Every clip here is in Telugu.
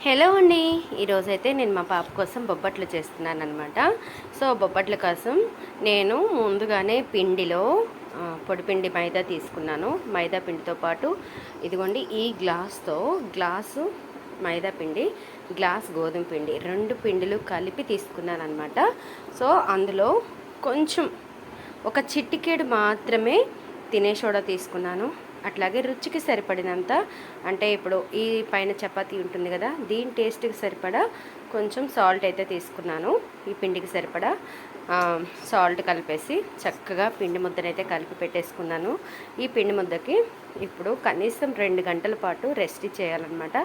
హలో అండి. ఈరోజైతే నేను మా పాప కోసం బొబ్బట్లు చేస్తున్నాను అనమాట. సో బొబ్బట్ల కోసం నేను ముందుగానే పిండిలో పొడిపిండి మైదా తీసుకున్నాను. మైదా పిండితో పాటు ఇదిగోండి ఈ గ్లాసు మైదా పిండి, గ్లాస్ గోధుమ పిండి, రెండు పిండిలు కలిపి తీసుకున్నాను అనమాట. సో అందులో కొంచెం ఒక చిటికెడు మాత్రమే తినే సోడా తీసుకున్నాను. అట్లాగే రుచికి సరిపడినంత, అంటే ఇప్పుడు ఈ పైన చపాతీ ఉంటుంది కదా, దీని టేస్ట్కి సరిపడా కొంచెం సాల్ట్ అయితే తీసుకున్నాను. ఈ పిండికి సరిపడా సాల్ట్ కలిపేసి చక్కగా పిండి ముద్దనైతే కలిపి పెట్టేసుకున్నాను. ఈ పిండి ముద్దకి ఇప్పుడు కనీసం 2 గంటల పాటు రెస్ట్ చేయాలన్నమాట.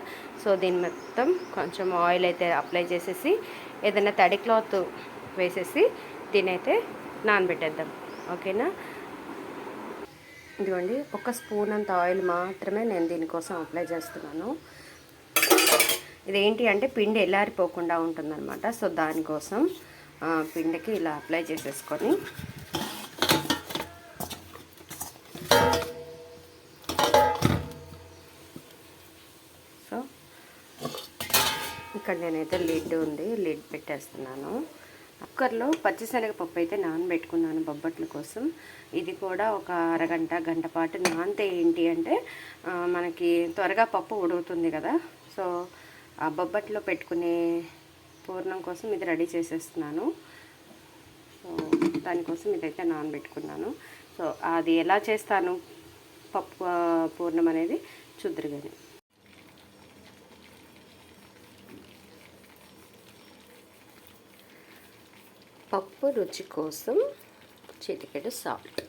సో దీని మొత్తం కొంచెం ఆయిల్ అయితే అప్లై చేసేసి ఏదైనా తడి క్లాత్ వేసేసి దీనైతే నానబెట్టేద్దాం. ఓకేనా. ఇదిగోండి, ఒక స్పూన్ అంత ఆయిల్ మాత్రమే నేను దీనికోసం అప్లై చేస్తున్నాను. ఇదేంటి అంటే పిండి ఎల్లారిపోకుండా ఉంటుందన్నమాట. సో దానికోసం పిండికి ఇలా అప్లై చేసేసుకొని సో ఇక్కడ నేనైతే లిడ్ ఉంది, లిడ్ పెట్టేస్తున్నాను. కుక్కర్లో పచ్చిశనగపప్పు అయితే నానబెట్టుకున్నాను బొబ్బట్ల కోసం. ఇది కూడా ఒక అరగంట గంట పాటు నానితే ఏంటి అంటే మనకి త్వరగా పప్పు ఉడుకుతుంది కదా. సో ఆ బొబ్బట్లో పెట్టుకునే పూర్ణం కోసం ఇది రెడీ చేసేస్తున్నాను. సో దానికోసం ఇదైతే నానబెట్టుకున్నాను. సో అది ఎలా చేస్తాను పప్పు పూర్ణం అనేది చూద్దరు కానీ. పప్పు రుచి కోసం చిటికెడు సాల్ట్,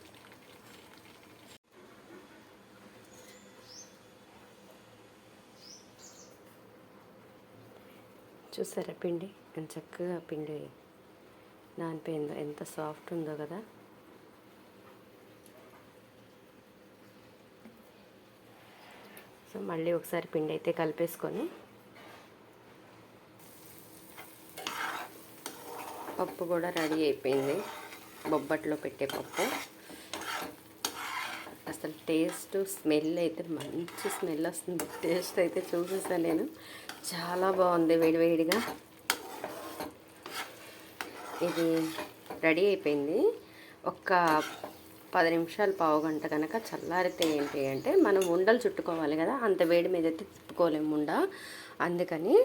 చూసారా పిండి ఎంత చక్కగా పిండి నానిపోయిందో, ఎంత సాఫ్ట్ ఉందో కదా. సో మళ్ళీ ఒకసారి పిండి అయితే కలిపేసుకొని పప్పు కూడా రెడీ అయిపోయింది. బొబ్బట్లో పెట్టే పప్పు అసలు టేస్ట్ స్మెల్ అయితే మంచి స్మెల్ వస్తుంది. టేస్ట్ అయితే చూసేసాను నేను, చాలా బాగుంది. వేడివేడిగా ఇది రెడీ అయిపోయింది. ఒక 10 నిమిషాలు పావు గంట కనుక చల్లారితే ఏంటి అంటే మనం ఉండలు చుట్టుకోవాలి కదా, అంత వేడి మీద అయితే తిప్పుకోలేము ఉండ. అందుకని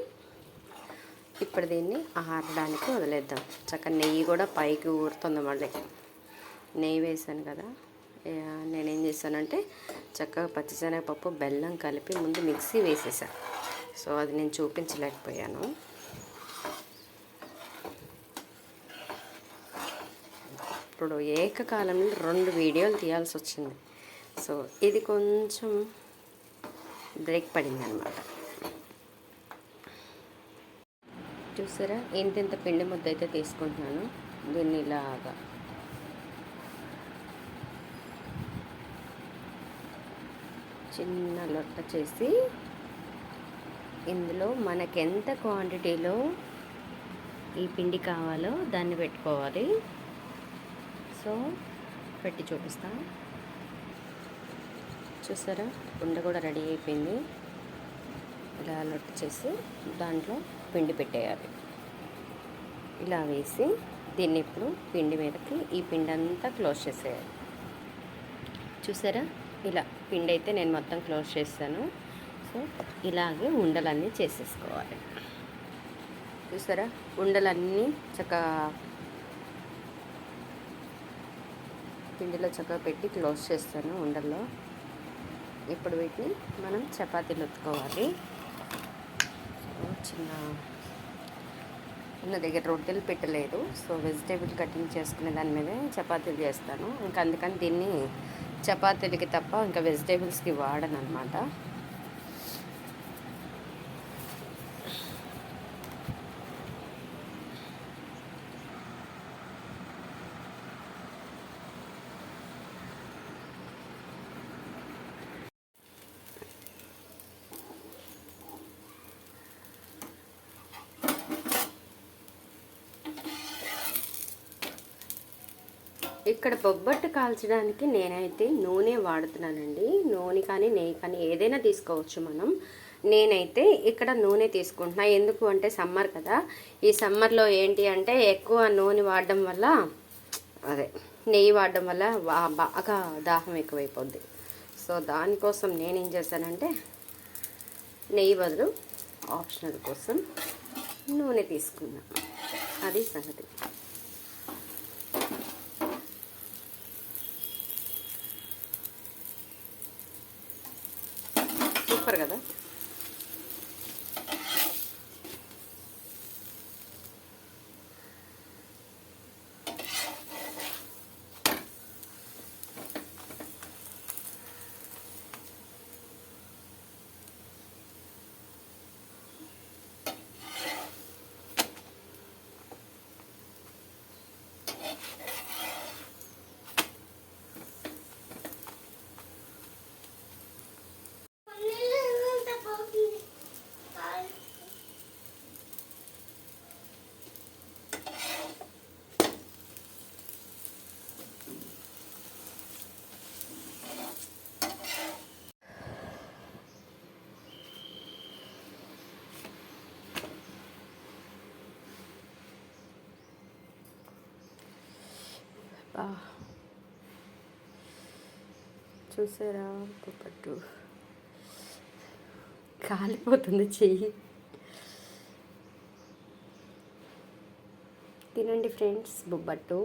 ఇప్పుడు దీన్ని ఆరడానికి వదిలేద్దాం. చక్కగా నెయ్యి కూడా పైకి ఊరుతుంది. మళ్ళీ నెయ్యి వేసాను కదా, నేనేం చేశానంటే చక్కగా పచ్చిశనగపప్పు బెల్లం కలిపి ముందు మిక్సీ వేసేసాను. సో అది నేను చూపించలేకపోయాను. ఇప్పుడు ఏకకాలంలో 2 వీడియోలు తీయాల్సి వచ్చింది. సో ఇది కొంచెం బ్రేక్ పడింది అన్నమాట. చూసారా ఇంత పిండి ముద్ద అయితే తీసుకుంటున్నాను. దీన్ని ఇలాగా చిన్న లొట్ట చేసి ఇందులో మనకెంత క్వాంటిటీలో ఈ పిండి కావాలో దాన్ని పెట్టుకోవాలి. సో పెట్టి చూపిస్తాను. చూసారా ఉండ కూడా రెడీ అయిపోయింది. ఇలా లొట్ట చేసి దాంట్లో పిండి పెట్టేయాలి. ఇలా వేసి దీన్ని ఇప్పుడు పిండి మీదకి ఈ పిండి అంతా క్లోజ్ చేసేయాలి. చూసారా ఇలా పిండి అయితే నేను మొత్తం క్లోజ్ చేస్తాను. సో ఇలాగే ఉండలన్నీ చేసేసుకోవాలి. చూసారా ఉండలన్నీ చక్కగా పిండిలో చక్కగా పెట్టి క్లోజ్ చేస్తాను ఉండల్లో. ఇప్పుడు వీటిని మనం చపాతీలు ఒత్తుకోవాలి. చిన్న దగ్గర రొట్టెలు పెట్టలేదు. సో వెజిటేబుల్ కటింగ్ చేసుకునే దాని మీదే చపాతీలు చేస్తాను. ఇంకా అందుకని దీన్ని చపాతీలకి తప్ప ఇంకా వెజిటేబుల్స్కి వాడను అనమాట. ఇక్కడ బొబ్బట్టు కాల్చడానికి నేనైతే నూనె వాడుతున్నానండి. నూనె కానీ నెయ్యి కానీ ఏదైనా తీసుకోవచ్చు మనం. నేనైతే ఇక్కడ నూనె తీసుకుంటున్నా. ఎందుకు అంటే సమ్మర్ కదా, ఈ సమ్మర్లో ఏంటి అంటే ఎక్కువ నూనె వాడడం వల్ల, అదే నెయ్యి వాడడం వల్ల బాగా దాహం ఎక్కువైపోద్ది. సో దానికోసం నేనేం చేశానంటే నెయ్యి బదులు ఆప్షనల్ కోసం నూనె తీసుకున్నా. అది సంగతి. సూపర్ కదా. చూసారా బొబ్బట్టు కాలిపోతుంది చెయ్యి. తినండి ఫ్రెండ్స్ బొబ్బట్టు.